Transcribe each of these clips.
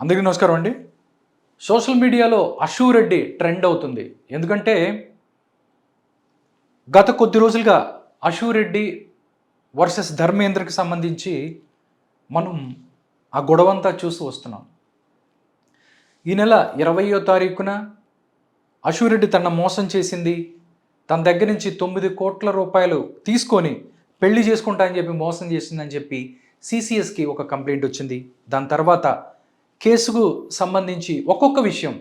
అందరికీ నమస్కారం అండి. సోషల్ మీడియాలో అశు రెడ్డి ట్రెండ్ అవుతుంది. ఎందుకంటే గత కొద్ది రోజులుగా అశు రెడ్డి వర్సెస్ ధర్మేంద్రకి సంబంధించి మనం ఆ గొడవంతా చూస్తూ వస్తున్నాం. ఈ నెల 20వ తారీఖున అశు రెడ్డి తనను మోసం చేసింది, తన దగ్గర నుంచి 9 కోట్ల రూపాయలు తీసుకొని పెళ్లి చేసుకుంటా అని చెప్పి మోసం చేసిందని చెప్పి సిసిఎస్కి ఒక కంప్లైంట్ వచ్చింది. దాని తర్వాత కేసుకు సంబంధించి ఒక్కొక్క విషయం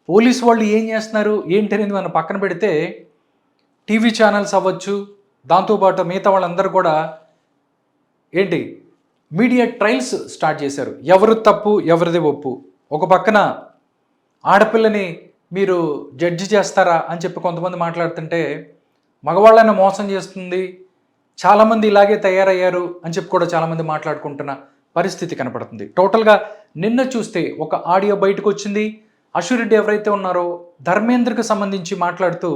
పోలీసు వాళ్ళు ఏం చేస్తున్నారు ఏంటి అనేది మనం పక్కన పెడితే టీవీ ఛానల్స్ అవ్వచ్చు, దాంతోపాటు మిగతా వాళ్ళందరూ కూడా ఏంటి మీడియా ట్రయల్స్ స్టార్ట్ చేశారు. ఎవరు తప్పు ఎవరిది ఒప్పు. ఒక పక్కన ఆడపిల్లని మీరు జడ్జి చేస్తారా అని చెప్పి కొంతమంది మాట్లాడుతుంటే, మగవాళ్ళని మోసం చేస్తుంది, చాలామంది ఇలాగే తయారయ్యారు అని చెప్పి కూడా చాలామంది మాట్లాడుకుంటున్న పరిస్థితి కనపడుతుంది. టోటల్గా నిన్న చూస్తే ఒక ఆడియో బయటకు వచ్చింది. అశు రెడ్డి ఎవరైతే ఉన్నారో ధర్మేంద్రకి సంబంధించి మాట్లాడుతూ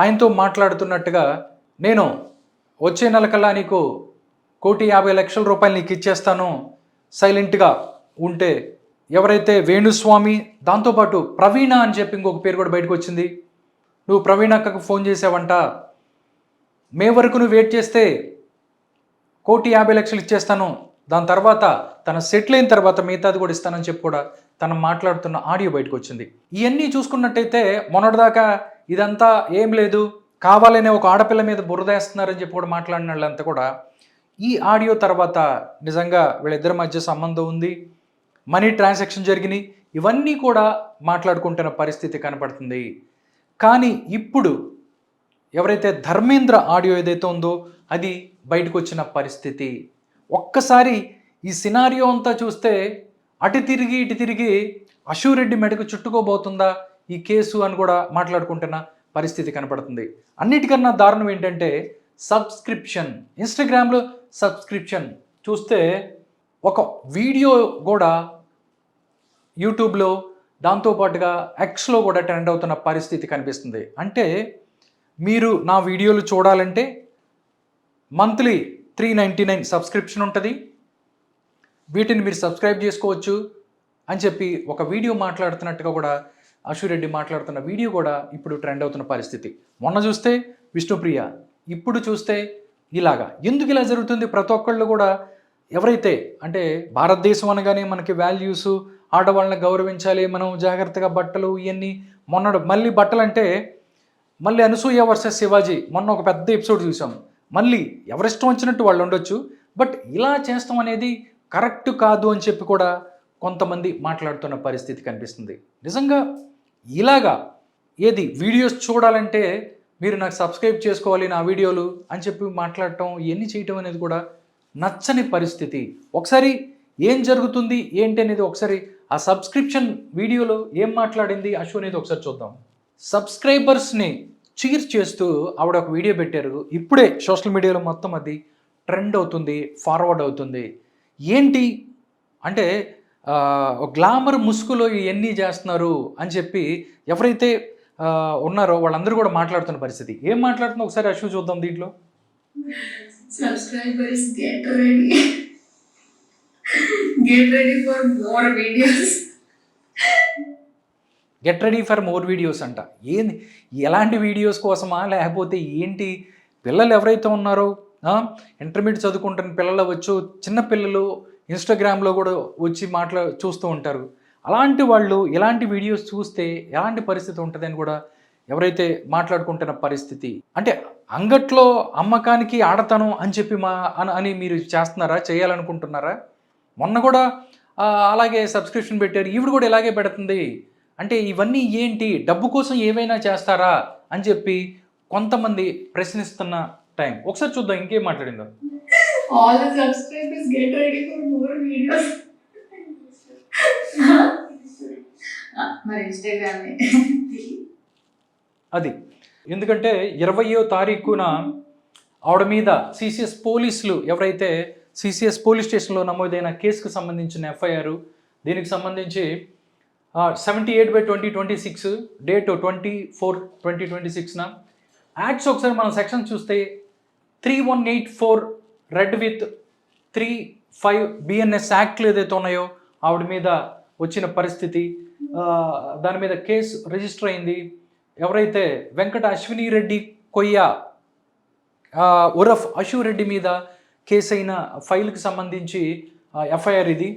ఆయనతో మాట్లాడుతున్నట్టుగా, నేను వచ్చే నెల కల్లా నీకు 1,50,00,000 రూపాయలు నీకు ఇచ్చేస్తాను, సైలెంట్గా ఉంటే. ఎవరైతే వేణుస్వామి, దాంతోపాటు ప్రవీణ అని చెప్పి ఇంకొక పేరు కూడా బయటకు వచ్చింది. నువ్వు ప్రవీణ అక్కకు ఫోన్ చేసావంట, మే వరకు నువ్వు వెయిట్ చేస్తే 1,50,00,000 ఇచ్చేస్తాను, దాని తర్వాత తన సెటిల్ అయిన తర్వాత మిగతాది కూడా ఇస్తానని చెప్పి కూడా తను మాట్లాడుతున్న ఆడియో బయటకు వచ్చింది. ఇవన్నీ చూసుకున్నట్టయితే మొన్నటిదాకా ఇదంతా ఏం లేదు, కావాలనే ఒక ఆడపిల్ల మీద బురదేస్తున్నారని చెప్పి కూడా మాట్లాడిన వాళ్ళంతా కూడా ఈ ఆడియో తర్వాత నిజంగా వీళ్ళిద్దరి మధ్య సంబంధం ఉంది, మనీ ట్రాన్సాక్షన్ జరిగినాయి, ఇవన్నీ కూడా మాట్లాడుకుంటున్న పరిస్థితి కనపడుతుంది. కానీ ఇప్పుడు ఎవరైతే ధర్మేంద్ర ఆడియో ఏదైతే ఉందో అది బయటకు వచ్చిన పరిస్థితి. ఒక్కసారి ఈ సినారియో అంతా చూస్తే అటు తిరిగి ఇటు తిరిగి అశు రెడ్డి మెడకు చుట్టుకోబోతుందా ఈ కేసు అని కూడా మాట్లాడుకుంటున్న పరిస్థితి కనపడుతుంది. అన్నిటికన్నా దారుణం ఏంటంటే సబ్స్క్రిప్షన్. ఇన్స్టాగ్రామ్లో సబ్స్క్రిప్షన్ చూస్తే ఒక వీడియో కూడా యూట్యూబ్లో, దాంతోపాటుగా ఎక్స్లో కూడా ట్రెండ్ అవుతున్న పరిస్థితి కనిపిస్తుంది. అంటే మీరు నా వీడియోలు చూడాలంటే మంత్లీ 399 సబ్స్క్రిప్షన్ ఉంటుంది, వీటిని మీరు సబ్స్క్రైబ్ చేసుకోవచ్చు అని చెప్పి ఒక వీడియో మాట్లాడుతున్నట్టుగా కూడా అశు రెడ్డి మాట్లాడుతున్న వీడియో కూడా ఇప్పుడు ట్రెండ్ అవుతున్న పరిస్థితి. మొన్న చూస్తే విష్ణుప్రియ, ఇప్పుడు చూస్తే ఇలాగా. ఎందుకు ఇలా జరుగుతుంది? ప్రతి ఒక్కళ్ళు కూడా ఎవరైతే అంటే భారతదేశం అనగానే మనకి వాల్యూస్, ఆడవాళ్ళని గౌరవించాలి, మనం జాగ్రత్తగా బట్టలు ఇవన్నీ. మళ్ళీ బట్టలు అంటే మళ్ళీ అనసూయ వర్సెస్ శివాజీ, మొన్న ఒక పెద్ద ఎపిసోడ్ చూసాం. మళ్ళీ ఎవరిష్టం వచ్చినట్టు వాళ్ళు ఉండొచ్చు, బట్ ఇలా చేస్తాం అనేది కరెక్ట్ కాదు అని చెప్పి కూడా కొంతమంది మాట్లాడుతున్న పరిస్థితి కనిపిస్తుంది. నిజంగా ఇలాగా ఏది వీడియోస్ చూడాలంటే మీరు నాకు సబ్స్క్రైబ్ చేసుకోవాలి నా వీడియోలు అని చెప్పి మాట్లాడటం, ఇవన్నీ చేయటం అనేది కూడా నచ్చని పరిస్థితి. ఒకసారి ఏం జరుగుతుంది ఏంటి అనేది ఒకసారి ఆ సబ్స్క్రిప్షన్ వీడియోలో ఏం మాట్లాడింది అశు అనేది ఒకసారి చూద్దాం. సబ్స్క్రైబర్స్ని చీర్ చేస్తూ ఆవిడ ఒక వీడియో పెట్టారు. ఇప్పుడే సోషల్ మీడియాలో మొత్తం అది ట్రెండ్ అవుతుంది, ఫార్వర్డ్ అవుతుంది. ఏంటి అంటే గ్లామర్ ముసుగులో ఇవన్నీ చేస్తున్నారు అని చెప్పి ఎవరైతే ఉన్నారో వాళ్ళందరూ కూడా మాట్లాడుతున్న పరిస్థితి. ఏం మాట్లాడుతుందో ఒకసారి అశు చూద్దాం దీంట్లో. Subscribers get ready. Get ready for more videos. Get ready for more videos అంట. ఏంది, ఎలాంటి వీడియోస్ కోసమా లేకపోతే ఏంటి? పిల్లలు ఎవరైతే ఉన్నారో ఇంటర్మీడియట్ చదువుకుంటున్న పిల్లలు అవ్వచ్చు, చిన్నపిల్లలు ఇన్స్టాగ్రామ్లో కూడా వచ్చి చూస్తూ ఉంటారు. అలాంటి వాళ్ళు ఇలాంటి వీడియోస్ చూస్తే ఎలాంటి పరిస్థితి ఉంటుందని కూడా ఎవరైతే మాట్లాడుకుంటున్న పరిస్థితి. అంటే అంగట్లో అమ్మకానికి ఆడతాను అని చెప్పి అని మీరు చేస్తున్నారా, చేయాలనుకుంటున్నారా? మొన్న కూడా అలాగే సబ్స్క్రిప్షన్ పెట్టారు, ఈవిడ కూడా ఇలాగే పెడుతుంది. అంటే ఇవన్నీ ఏంటి, డబ్బు కోసం ఏవైనా చేస్తారా అని చెప్పి కొంతమంది ప్రశ్నిస్తున్న టైం. ఒకసారి చూద్దాం ఇంకేం మాట్లాడిందో. All the subscribers get ready for more videos. మరి ఇన్స్టాగ్రామ్ అది ఎందుకంటే 20వ తారీఖున ఆవిడ మీద సిసిఎస్ పోలీసులు, ఎవరైతే సిసిఎస్ పోలీస్ స్టేషన్లో నమోదైన కేసుకు సంబంధించిన ఎఫ్ఐఆర్, దీనికి సంబంధించి 78/2026 డేట్ 24/2026న యాక్ట్స్ ఒకసారి మనం సెక్షన్ చూస్తే 3184 రెడ్ విత్ 35 BNS యాక్ట్లు ఏదైతే ఉన్నాయో ఆవిడ మీద వచ్చిన పరిస్థితి, దాని మీద కేసు రిజిస్టర్ అయింది. ఎవరైతే వెంకట అశ్విని రెడ్డి కొయ్య ఉరఫ్ అశు రెడ్డి మీద కేసు అయిన ఫైల్కి సంబంధించి ఎఫ్ఐఆర్ ఇది.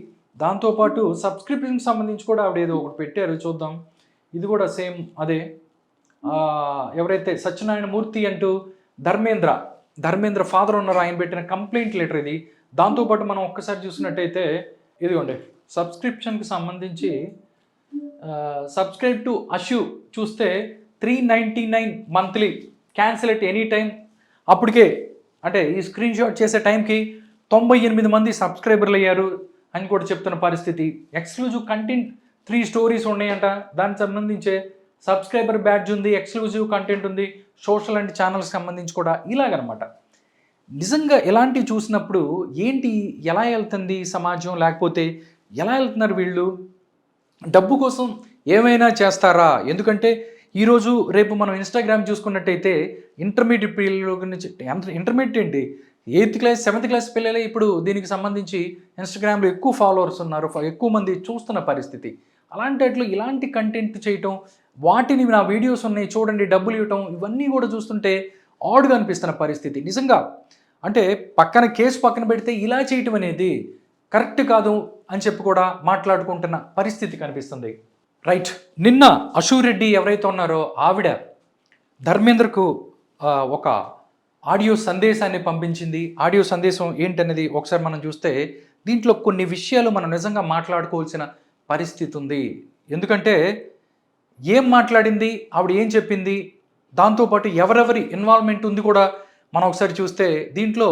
దాంతోపాటు సబ్స్క్రిప్షన్కి సంబంధించి కూడా ఆవిడ ఏదో ఒకటి పెట్టారు, చూద్దాం. ఇది కూడా సేమ్ అదే. ఎవరైతే సత్యనారాయణ మూర్తి అంటూ ధర్మేంద్ర ఫాదర్ ఉన్నారు, ఆయన పెట్టిన కంప్లైంట్ లెటర్ ఇది. దాంతోపాటు మనం ఒక్కసారి చూసినట్టయితే ఇదిగోండి సబ్స్క్రిప్షన్కి సంబంధించి సబ్స్క్రైబ్ టు అశు చూస్తే 399 monthly, cancel at any time. అప్పటికే అంటే ఈ స్క్రీన్ షాట్ చేసే టైంకి 98 మంది సబ్స్క్రైబర్లు అయ్యారు అని కూడా చెప్తున్న పరిస్థితి. ఎక్స్క్లూజివ్ కంటెంట్ 3 స్టోరీస్ ఉన్నాయంట, దానికి సంబంధించే సబ్స్క్రైబర్ బ్యాడ్జ్ ఉంది, ఎక్స్క్లూజివ్ కంటెంట్ ఉంది, సోషల్ అండ్ ఛానల్స్కి సంబంధించి కూడా ఇలాగనమాట. నిజంగా ఎలాంటివి చూసినప్పుడు ఏంటి, ఎలా వెళ్తుంది సమాజం, లేకపోతే ఎలా వెళ్తున్నారు వీళ్ళు, డబ్బు కోసం ఏమైనా చేస్తారా? ఎందుకంటే ఈరోజు రేపు మనం ఇన్స్టాగ్రామ్ చూసుకున్నట్టయితే ఇంటర్మీడియట్ పిల్లల గురించి, ఇంటర్మీడియట్ ఏంటి 8th క్లాస్ 7th క్లాస్ పిల్లలే ఇప్పుడు దీనికి సంబంధించి ఇన్స్టాగ్రామ్లో ఎక్కువ ఫాలోవర్స్ ఉన్నారు, ఎక్కువ మంది చూస్తున్న పరిస్థితి. అలాంటి ఇలాంటి కంటెంట్ చేయటం, వాటిని నా వీడియోస్ ఉన్నాయి చూడండి డబ్బులు ఇవ్వటం, ఇవన్నీ కూడా చూస్తుంటే ఆడుగా అనిపిస్తున్న పరిస్థితి. నిజంగా అంటే పక్కన కేసు పక్కన పెడితే ఇలా చేయటం అనేది కరెక్ట్ కాదు అని చెప్పి కూడా మాట్లాడుకుంటున్న పరిస్థితి కనిపిస్తుంది. రైట్, నిన్న అశు రెడ్డి ఎవరైతే ఉన్నారో ఆవిడ ధర్మేంద్రకు ఒక ఆడియో సందేశాన్ని పంపించింది. ఆడియో సందేశం ఏంటనేది ఒకసారి మనం చూస్తే దీంట్లో కొన్ని విషయాలు మనం నిజంగా మాట్లాడుకోవాల్సిన పరిస్థితి ఉంది. ఎందుకంటే ఏం మాట్లాడింది, ఆవిడ ఏం చెప్పింది, దాంతోపాటు ఎవరెవరి ఇన్వాల్వ్మెంట్ ఉంది కూడా మనం ఒకసారి చూస్తే దీంట్లో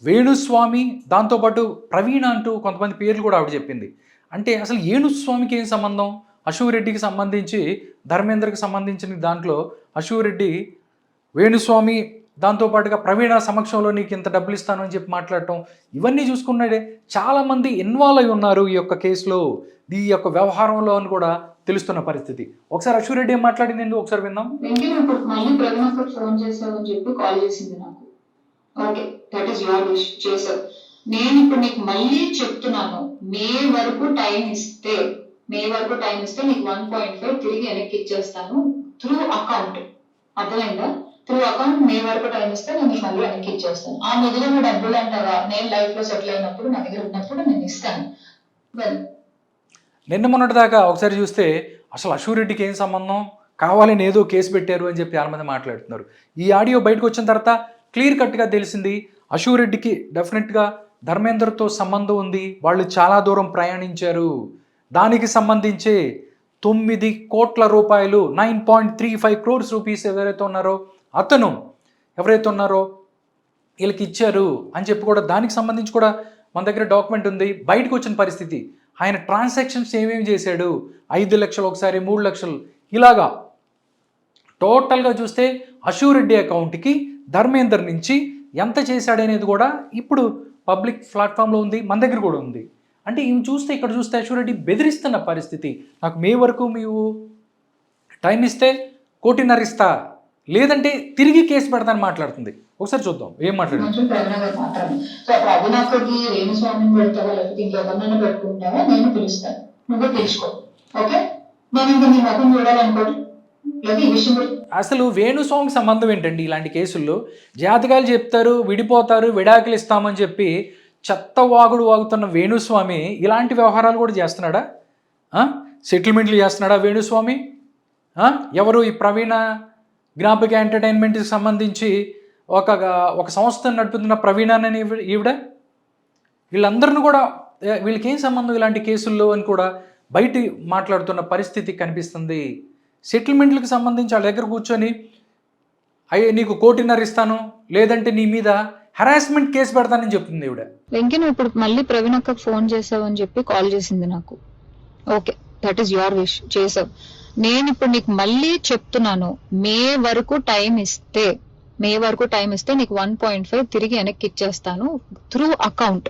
వేణుస్వామి, దాంతోపాటు ప్రవీణ అంటూ కొంతమంది పేర్లు కూడా ఆవిడ చెప్పింది. అంటే అసలు వేణుస్వామికి ఏం సంబంధం, అశు రెడ్డికి సంబంధించి ధర్మేంద్రకి సంబంధించిన దాంట్లో అశు రెడ్డి వేణుస్వామి దాంతోపాటుగా ప్రవీణ సమక్షంలో నీకు ఇంత డబ్బులు ఇస్తాను అని చెప్పి మాట్లాడటం, ఇవన్నీ చూసుకున్నాడే చాలామంది ఇన్వాల్వ్ అయి ఉన్నారు ఈ యొక్క కేసులో, ఈ యొక్క వ్యవహారంలో అని కూడా తెలుస్తున్న పరిస్థితి. ఒకసారి అశు రెడ్డి ఏం మాట్లాడింది ఒకసారి విందాం. మళ్ళీ ప్రవీణకు ఫోన్ చేసావని చెప్పి కాల్ చేసింది నాకు. Okay, that is your wish, చేసావు. నేను ఇప్పుడు నీకు మళ్ళీ చెప్తున్నాను, మే వరకు టైం ఇస్తే నీకు 1.5 తిరిగి వెనక్కి ఇచ్చేస్తాను త్రూ అకౌంట్. అర్థమైందా? త్రూ అకౌంట్ మే వరకు టైం ఇస్తే నేను నీకు మళ్ళీ వెనక్కి ఇచ్చేస్తాను. ఆ మిగిలిన డబ్బులు అంటారా, నేను లైఫ్ లో సెటిల్ అయినప్పుడు నా దగ్గర ఉన్నప్పుడు నేను ఇస్తాను. నిన్న మొన్నటి దాకా ఒకసారి చూస్తే అసలు అశు రెడ్డికి ఏం సంబంధం, కావాలని ఏదో కేసు పెట్టారు అని చెప్పి చాలామంది మాట్లాడుతున్నారు. ఈ ఆడియో బయటకు వచ్చిన తర్వాత క్లియర్ కట్గా తెలిసింది అశు రెడ్డికి డెఫినెట్గా ధర్మేంద్రతో సంబంధం ఉంది, వాళ్ళు చాలా దూరం ప్రయాణించారు. దానికి సంబంధించి 9 కోట్ల రూపాయలు 9.35 crores రూపీస్ ఎవరైతే ఉన్నారో వీళ్ళకి ఇచ్చారు అని చెప్పి కూడా దానికి సంబంధించి కూడా మన దగ్గర డాక్యుమెంట్ ఉంది. బయటకు వచ్చిన పరిస్థితి, ఆయన ట్రాన్సాక్షన్స్ ఏమేమి చేశాడు, 5 లక్షలు ఒకసారి 3 లక్షలు ఇలాగా టోటల్గా చూస్తే అశు రెడ్డి అకౌంట్కి ధర్మేందర్ నుంచి ఎంత చేశాడనేది కూడా ఇప్పుడు పబ్లిక్ ప్లాట్ఫామ్లో ఉంది, మన దగ్గర కూడా ఉంది. అంటే ఇవి చూస్తే ఇక్కడ చూస్తే అశు రెడ్డి బెదిరిస్తున్న పరిస్థితి. నాకు మే వరకు మీరు టైం ఇస్తే 1.5 కోటి ఇస్తా, లేదంటే తిరిగి కేసు పెడతాను మాట్లాడుతుంది. ఒకసారి చూద్దాం ఏం మాట్లాడుతుంది. అసలు వేణుస్వామికి సంబంధం ఏంటండి ఇలాంటి కేసుల్లో? జాతకాలు చెప్తారు, విడిపోతారు, విడాకులు ఇస్తామని చెప్పి చెత్త వాగుడు వాగుతున్న వేణుస్వామి ఇలాంటి వ్యవహారాలు కూడా చేస్తున్నాడా? సెటిల్మెంట్లు చేస్తున్నాడా వేణుస్వామి? ఎవరు ఈ ప్రవీణ జ్ఞాపిక ఎంటర్టైన్మెంట్కి సంబంధించి ఒక సంస్థను నడుపుతున్న ప్రవీణ అని ఈవిడ, వీళ్ళందరిని కూడా వీళ్ళకి ఏం సంబంధం ఇలాంటి కేసుల్లో అని కూడా బయట మాట్లాడుతున్న పరిస్థితి కనిపిస్తుంది. సెటిల్మెంట్లకు సంబంధించి వాళ్ళ దగ్గర కూర్చొని నీకు 1.5 కోటి ఇస్తాను, లేదంటే నీ మీద హెరాస్మెంట్ కేసు పెడతానని చెప్తుంది ఈవిడ. వెంకీ, నువ్వు ఇప్పుడు మళ్ళీ ప్రవీణ్ అక్కకు ఫోన్ చేసావని చెప్పి కాల్ చేసింది నాకు. Okay, that is your wish, చేసావు. నేను ఇప్పుడు నీకు మళ్ళీ చెప్తున్నాను, మే వరకు టైం ఇస్తే నీకు 1.5 తిరిగి వెనక్కి ఇచ్చేస్తాను త్రూ అకౌంట్.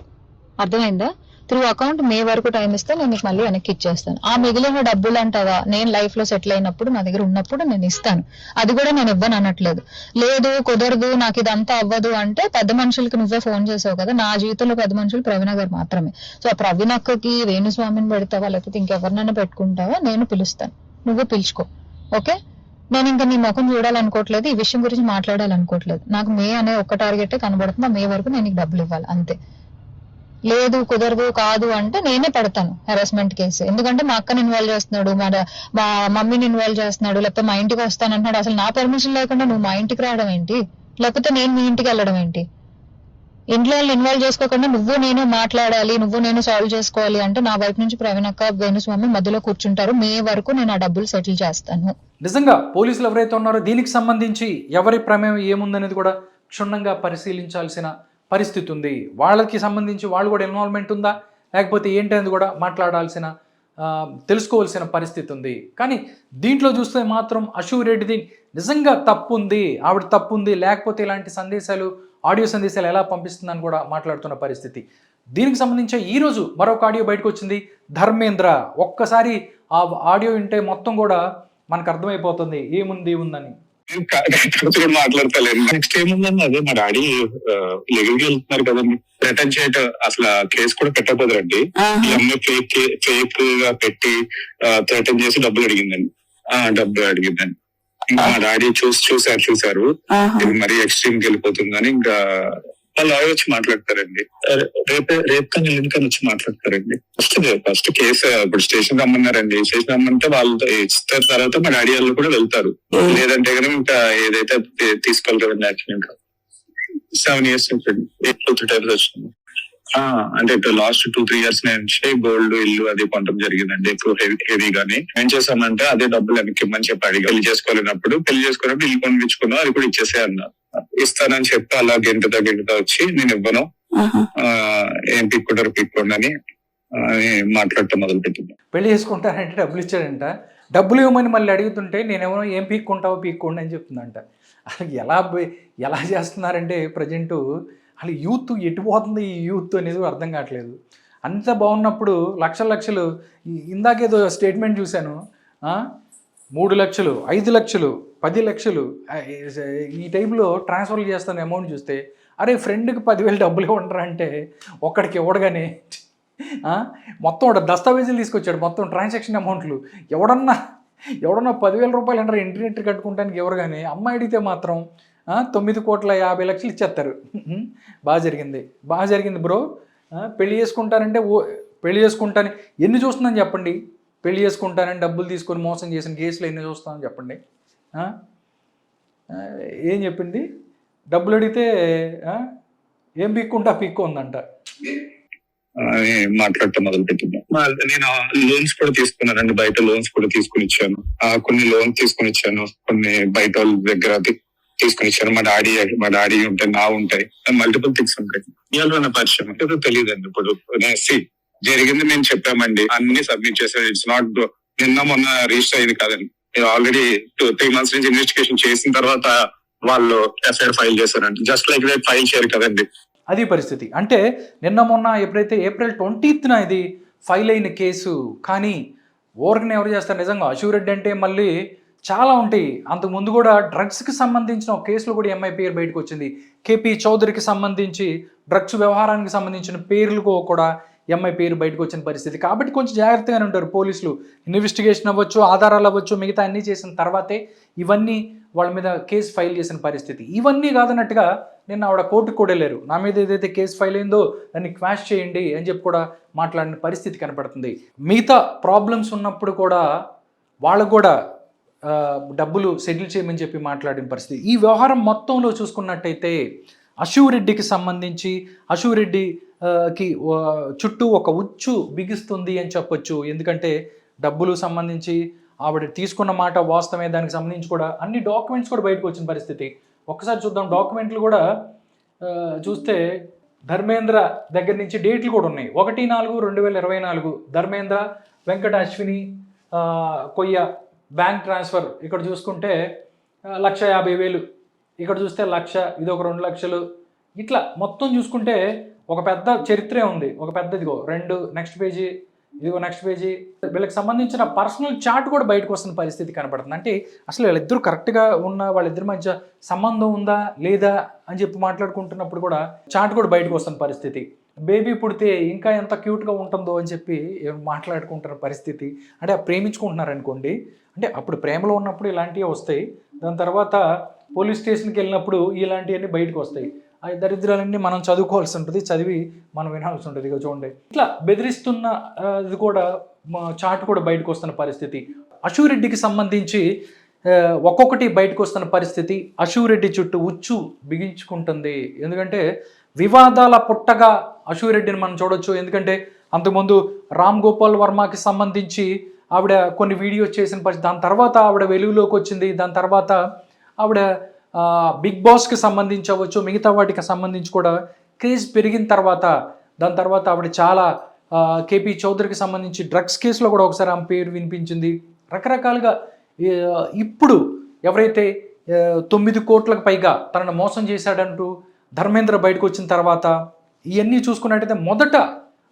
అర్థమైందా? త్రూ అకౌంట్ మే వరకు టైం ఇస్తే నేను నీకు మళ్ళీ వెనక్కి ఇచ్చేస్తాను. ఆ మిగిలిన డబ్బులు అంటావా, నేను లైఫ్ లో సెటిల్ అయినప్పుడు నా దగ్గర ఉన్నప్పుడు నేను ఇస్తాను, అది కూడా నేను ఇవ్వను అనట్లేదు. లేదు కుదరదు నాకు ఇదంతా అవ్వదు అంటే పెద్ద మనుషులకి నువ్వే ఫోన్ చేసావు కదా, నా జీవితంలో పెద్ద మనుషులు ప్రవీణ గారు మాత్రమే. సో ఆ ప్రవీణ అక్కకి వేణుస్వామిని పెడతావా లేకపోతే ఇంకెవరినైనా పెట్టుకుంటావా, నేను పిలుస్తాను, నువ్వు పిలుచుకో. ఓకే, నేను ఇంకా నీ ముఖం చూడాలనుకోవట్లేదు, ఈ విషయం గురించి మాట్లాడాలనుకోవట్లేదు. నాకు మే అనే ఒక్క టార్గెటే కనబడుతుంది, మే వరకు నేను నీకు డబ్బులు ఇవ్వాలి అంతే. లేదు కుదరదు కాదు అంటే నేనే పెడతాను హెరాస్మెంట్ కేసు. ఎందుకంటే మా అక్కని ఇన్వాల్వ్ చేస్తున్నాడు, మా మమ్మీని ఇన్వాల్వ్ చేస్తున్నాడు, లేకపోతే మా ఇంటికి వస్తానంటున్నాడు. అసలు నా పర్మిషన్ లేకుండా నువ్వు మా ఇంటికి రావడం ఏంటి, లేకపోతే నేను మీ ఇంటికి వెళ్ళడం ఏంటి? ఇంట్లో వాళ్ళు ఇన్వాల్వ్ చేసుకోకుండా నువ్వు నేను మాట్లాడాలి, నువ్వు నేను సాల్వ్ చేసుకోవాలి అంటే నా వైపు నుంచి ప్రవీణ అక్క వేణుస్వామి మధ్యలో కూర్చుంటారు. మే వరకు నేను ఆ డబ్బులు సెటిల్ చేస్తాను. నిజంగా పోలీసులు ఎవరైతే ఉన్నారో దీనికి సంబంధించి ఎవరి ప్రమేయం ఏముందనేది కూడా క్షుణ్ణంగా పరిశీలించాల్సిన పరిస్థితి ఉంది. వాళ్ళకి సంబంధించి వాళ్ళు కూడా ఇన్వాల్వ్మెంట్ ఉందా లేకపోతే ఏంటి అనేది కూడా మాట్లాడాల్సిన తెలుసుకోవాల్సిన పరిస్థితి ఉంది. కానీ దీంట్లో చూస్తే మాత్రం అశు రెడ్డిది నిజంగా తప్పు ఉంది, ఆవిడ తప్పు ఉంది, లేకపోతే ఇలాంటి సందేశాలు ఆడియో సందేశాలు ఎలా పంపిస్తుందని కూడా మాట్లాడుతున్న పరిస్థితి. దీనికి సంబంధించి ఈరోజు మరొక ఆడియో బయటకు వచ్చింది. ధర్మేంద్ర, ఒక్కసారి ఆ ఆడియో వింటే మొత్తం కూడా మనకు అర్థమైపోతుంది ఏముందని. మాట్లాడతలేదు. నెక్స్ట్ ఏముందని అదే మా డాడీ లెగల్గా వెళ్తున్నారు కదండి, రిటర్న్ చేయటం అసలు కేసు కూడా పెట్టకపోదురండి. ఈ అమ్మాయి ఫేక్ గా పెట్టి రిటర్న్ చేసి డబ్బులు అడిగిందండి. ఇంకా మా డాడీ చూసారు ఇది మరీ ఎక్స్ట్రీమ్ కి వెళ్ళిపోతుందని ఇంకా వాళ్ళు వచ్చి మాట్లాడతారండి. రేపు కానీ ఎల్లుండి వచ్చి మాట్లాడతారండి. ఫస్ట్ కేసు ఇప్పుడు స్టేషన్ రమ్మన్నారండి. స్టేషన్ రమ్మంటే వాళ్ళతో ఇస్తారు, తర్వాత మా డాడీ వాళ్ళు కూడా వెళ్తారు. లేదంటే కనుక ఇంకా ఏదైతే తీసుకెళ్తారండి. యాక్చువల్ ఇంకా 7 years ఉంటుంది, 2-3 times వచ్చింది. అంటే ఇప్పుడు లాస్ట్ 2-3 years నుంచి గోల్డ్ ఇల్లు అది కొనడం జరిగిందండి. ఇప్పుడు హెవీగానే ఏం చేశామంటే అదే డబ్బులు వెనక్కి ఇమ్మని చెప్పి అడిగి పెళ్లి చేసుకోలేనప్పుడు ఇల్లు కొనిపించుకున్నాం, అది కూడా ఇచ్చేసే అన్నా. ఇస్తానని చెప్పి అలా గెంటుతా వచ్చి నేను ఇవ్వను, ఏం పీక్కోండి అని మాట్లాడటం మొదలు పెట్టింది. పెళ్లి చేసుకుంటానంటే డబ్బులు ఇచ్చాడంట, డబ్బులు ఇవ్వమని మళ్ళీ అడుగుతుంటే నేనేమో ఏం పీక్కోండి అని చెప్తుందంట. అసలు ఎలా చేస్తున్నారంటే ప్రజెంటు అసలు యూత్ ఎటు పోతుంది ఈ యూత్ అనేది అర్థం కావట్లేదు. అంత బాగున్నప్పుడు లక్షలు ఇందాకేదో స్టేట్మెంట్ చూశాను, 3 లక్షలు 5 లక్షలు 10 లక్షలు ఈ టైంలో ట్రాన్స్ఫర్లు చేస్తాను అమౌంట్ చూస్తే, అరే ఫ్రెండ్కి 10,000 డబ్బులు ఇవ్వంటారా అంటే ఒక్కడికి ఇవ్వడగానే మొత్తం దస్తావేజులు తీసుకొచ్చాడు, మొత్తం ట్రాన్సాక్షన్ అమౌంట్లు. ఎవడన్నా 10,000 రూపాయలు అంటారు ఇంటర్నెట్ కట్టుకుంటానికి ఎవరు, కానీ అమ్మాయి అడిగితే మాత్రం 9,50,00,000 ఇచ్చేస్తారు. బాగా జరిగింది బ్రో. పెళ్లి చేసుకుంటానంటే పెళ్లి చేసుకుంటాను ఎన్ని చూస్తుందని చెప్పండి, పెళ్లి చేసుకుంటానని డబ్బులు తీసుకొని మోసం చేసిన కేసులు ఎన్ని చూస్తానని చెప్పండి. ఏం చెప్పింది, డబ్బులు అడిగితే ఏం పీక్కో ఉందంట. మాట్లాడటం మొదలు పెట్టింది. నేను లోన్స్ కూడా తీసుకున్నానండి, బయట లోన్స్ కూడా తీసుకుని ఇచ్చాను. కొన్ని లోన్స్ తీసుకుని ఇచ్చాను, కొన్ని బయట వాళ్ళ దగ్గర తీసుకుని ఇచ్చాను. మా డాడీ ఉంటాయి, నా ఉంటాయి, మల్టిపుల్ థింగ్స్ ఉంటాయి. ఇవాళ పరిచయం ఏదో తెలియదండి. ఇప్పుడు జరిగింది మేము చెప్పామండి, అన్ని సబ్మిట్ చేశాను. ఇట్స్ నాట్ నిన్న మొన్న రిజిస్టర్ అయింది కాదండి, ఆల్రెడీ 2-3 months నుంచి ఇన్వెస్టిగేషన్ చేసిన తర్వాత వాళ్ళు ఎఫ్ఐఆర్ ఫైల్ చేశారండి. జస్ట్ లైక్ దట్ ఫైల్ చేయరు కదండి. అది పరిస్థితి. అంటే నిన్న మొన్న ఎప్పుడైతే April 20th ఇది ఫైల్ అయిన కేసు, కానీ ఊరికనే ఎవరు చేస్తారు నిజంగా. అశు రెడ్డి అంటే మళ్ళీ చాలా ఉంటాయి. అంతకుముందు కూడా డ్రగ్స్కి సంబంధించిన ఒక కేసులో కూడా ఎంఐ పేరు బయటకు వచ్చింది. కేపీ చౌదరికి సంబంధించి డ్రగ్స్ వ్యవహారానికి సంబంధించిన పేర్లు కూడా ఎంఐ పేరు బయటకు వచ్చిన పరిస్థితి. కాబట్టి కొంచెం జాగ్రత్తగానే ఉంటారు పోలీసులు. ఇన్వెస్టిగేషన్ అవ్వచ్చు, ఆధారాలు అవ్వచ్చు, మిగతా అన్నీ చేసిన తర్వాతే ఇవన్నీ వాళ్ళ మీద కేసు ఫైల్ చేసిన పరిస్థితి. ఇవన్నీ కాదన్నట్టుగా నిన్న ఆవిడ కోర్టుకు కూడా వెళ్ళారు. నా మీద ఏదైతే కేసు ఫైల్ అయిందో దాన్ని క్వాష్ చేయండి అని చెప్పి కూడా మాట్లాడిన పరిస్థితి కనపడుతుంది. మిగతా ప్రాబ్లమ్స్ ఉన్నప్పుడు కూడా వాళ్ళకు కూడా డబ్బులు సెటిల్ చేయమని చెప్పి మాట్లాడిన పరిస్థితి. ఈ వ్యవహారం మొత్తంలో చూసుకున్నట్టయితే అశు రెడ్డికి సంబంధించి అశు రెడ్డికి చుట్టూ ఒక ఉచ్చు బిగిస్తుంది అని చెప్పొచ్చు. ఎందుకంటే డబ్బులు సంబంధించి ఆవిడ తీసుకున్న మాట వాస్తవమే, దానికి సంబంధించి కూడా అన్ని డాక్యుమెంట్స్ కూడా బయటకు వచ్చిన పరిస్థితి. ఒక్కసారి చూద్దాం. డాక్యుమెంట్లు కూడా చూస్తే ధర్మేంద్ర దగ్గర నుంచి డేట్లు కూడా ఉన్నాయి. 1/4/2024 ధర్మేంద్ర వెంకట అశ్విని కొయ్య బ్యాంక్ ట్రాన్స్ఫర్. ఇక్కడ చూసుకుంటే 1,50,000, ఇక్కడ చూస్తే 1,00,000, ఇది ఒక 2 లక్షలు. ఇట్లా మొత్తం చూసుకుంటే ఒక పెద్ద చరిత్రే ఉంది, ఒక పెద్ద ఇదిగో 2 నెక్స్ట్ పేజీ, ఇదిగో నెక్స్ట్ పేజీ, వీళ్ళకి సంబంధించిన పర్సనల్ చాట్ కూడా బయటకు వస్తున్న పరిస్థితి కనబడుతుంది. అంటే అసలు వీళ్ళిద్దరూ కరెక్ట్గా ఉన్న, వాళ్ళిద్దరి మధ్య సంబంధం ఉందా లేదా అని చెప్పి మాట్లాడుకుంటున్నప్పుడు కూడా చాట్ కూడా బయటకు వస్తున్న పరిస్థితి. బేబీ పుడితే ఇంకా ఎంత క్యూట్గా ఉంటుందో అని చెప్పి మాట్లాడుకుంటున్న పరిస్థితి. అంటే ప్రేమించుకుంటున్నారు అనుకోండి, అంటే అప్పుడు ప్రేమలో ఉన్నప్పుడు ఇలాంటివి వస్తాయి, దాని తర్వాత పోలీస్ స్టేషన్కి వెళ్ళినప్పుడు ఇలాంటివన్నీ బయటకు వస్తాయి. ఆ దరిద్రాలన్నీ మనం చదువుకోవాల్సి ఉంటుంది, చదివి మనం వినాల్సి ఉంటుంది. ఇక చూడండి, ఇట్లా బెదిరిస్తున్న ఇది కూడా చాట్ కూడా బయటకు వస్తున్న పరిస్థితి. అశూరెడ్డికి సంబంధించి ఒక్కొక్కటి బయటకు వస్తున్న పరిస్థితి. అశూరెడ్డి చుట్టూ ఉచ్చు బిగించుకుంటుంది. ఎందుకంటే వివాదాల పుట్టగా అశూరెడ్డిని మనం చూడొచ్చు. ఎందుకంటే అంతకుముందు రామ్ గోపాల్ వర్మకి సంబంధించి ఆవిడ కొన్ని వీడియోస్ చేసిన పరిస్థితి, దాని తర్వాత ఆవిడ వెలుగులోకి వచ్చింది. దాని తర్వాత ఆవిడ బిగ్ బాస్కి సంబంధించి అవ్వచ్చు, మిగతా వాటికి సంబంధించి కూడా క్రేజ్ పెరిగిన తర్వాత, దాని తర్వాత ఆవిడ చాలా కేపీ చౌదరికి సంబంధించి డ్రగ్స్ కేసులో కూడా ఒకసారి ఆమె పేరు వినిపించింది. రకరకాలుగా ఇప్పుడు ఎవరైతే 9 కోట్లకు పైగా తనను మోసం చేశాడంటూ ధర్మేంద్ర బయటకు వచ్చిన తర్వాత ఇవన్నీ చూసుకున్నట్టయితే మొదట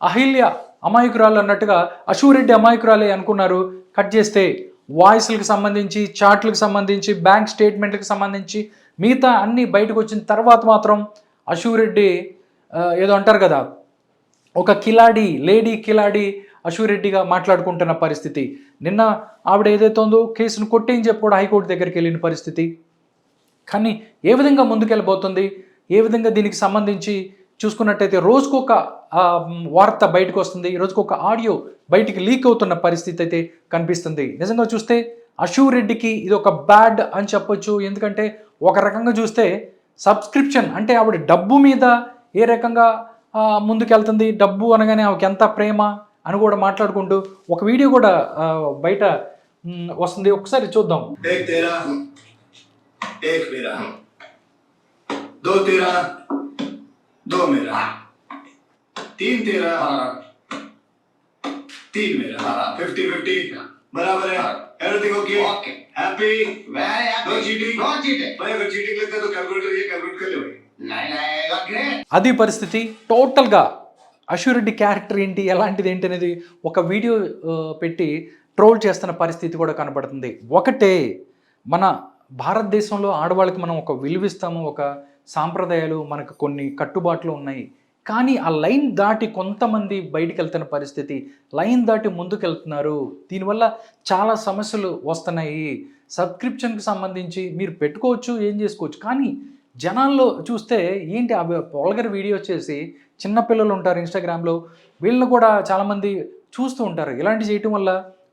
అహిల్య అమాయకురాలు అన్నట్టుగా అశూరెడ్డి అమాయకురాలే అనుకున్నారు. కట్ చేస్తే వాయిస్లకు సంబంధించి, చాట్లకు సంబంధించి, బ్యాంక్ స్టేట్మెంట్లకు సంబంధించి మిగతా అన్నీ బయటకు వచ్చిన తర్వాత మాత్రం అశూరెడ్డి ఏదో అంటారు కదా, ఒక కిలాడి, లేడీ కిలాడి అశూరెడ్డిగా మాట్లాడుకుంటున్న పరిస్థితి. నిన్న ఆవిడ ఏదైతే ఉందో కేసును కొట్టేయని చెప్పి కూడా హైకోర్టు దగ్గరికి వెళ్ళిన పరిస్థితి. కానీ ఏ విధంగా ముందుకెళ్ళబోతుంది, ఏ విధంగా దీనికి సంబంధించి చూసుకున్నట్టయితే రోజుకొక వార్త బయటకు వస్తుంది, రోజుకొక ఆడియో బయటికి లీక్ అవుతున్న పరిస్థితి అయితే కనిపిస్తుంది. నిజంగా చూస్తే అశూరెడ్డికి ఇది ఒక బ్యాడ్ అని చెప్పొచ్చు. ఎందుకంటే ఒక రకంగా చూస్తే సబ్స్క్రిప్షన్ అంటే ఆవిడ డబ్బు మీద ఏ రకంగా ముందుకెళ్తుంది, డబ్బు అనగానే ఆమెకి ఎంత ప్రేమ అని కూడా మాట్లాడుకుంటూ ఒక వీడియో కూడా బయట వస్తుంది. ఒకసారి చూద్దాం. दो मेरा, 3 तेरा, 3 मेरा, 50-50 बराबर है. Everything okay, happy, very happy. No cheating, भाई अगर चीटिंग लगता है तो कैलकुलेट करिए, कैलकुलेट कर लो. नहीं అది పరిస్థితి. టోటల్గా అశూరెడ్డి క్యారెక్టర్ ఏంటి, ఎలాంటిది ఏంటి అనేది ఒక వీడియో పెట్టి ట్రోల్ చేస్తున్న పరిస్థితి కూడా కనబడుతుంది. ఒకటే, మన భారతదేశంలో ఆడవాళ్ళకి మనం ఒక విలువిస్తాము, ఒక సాంప్రదాయాలు, మనకు కొన్ని కట్టుబాట్లు ఉన్నాయి. కానీ ఆ లైన్ దాటి కొంతమంది బయటికి వెళ్తున్న పరిస్థితి, లైన్ దాటి ముందుకెళ్తున్నారు. దీనివల్ల చాలా సమస్యలు వస్తున్నాయి. సబ్స్క్రిప్షన్కి సంబంధించి మీరు పెట్టుకోవచ్చు, ఏం చేసుకోవచ్చు, కానీ జనాల్లో చూస్తే ఏంటి అవి వల్గర్ వీడియో చేసి చిన్నపిల్లలు ఉంటారు ఇన్స్టాగ్రామ్లో, వీళ్ళని కూడా చాలామంది చూస్తూ ఉంటారు. ఇలాంటి చేయటం వల్ల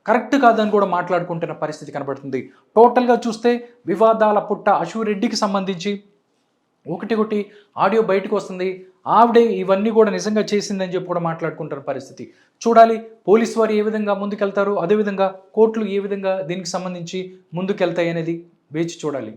కరెక్ట్ కాదని కూడా మాట్లాడుకుంటున్న పరిస్థితి కనబడుతుంది. టోటల్గా చూస్తే వివాదాల పుట్ట అశూరెడ్డికి సంబంధించి ఒకటి ఆడియో బయటకు వస్తుంది. ఆవిడే ఇవన్నీ కూడా నిజంగా చేసిందని చెప్పి కూడా మాట్లాడుకుంటున్న పరిస్థితి. చూడాలి పోలీసు వారు ఏ విధంగా ముందుకెళ్తారు, అదేవిధంగా కోర్టులు ఏ విధంగా దీనికి సంబంధించి ముందుకెళ్తాయి అనేది వేచి చూడాలి.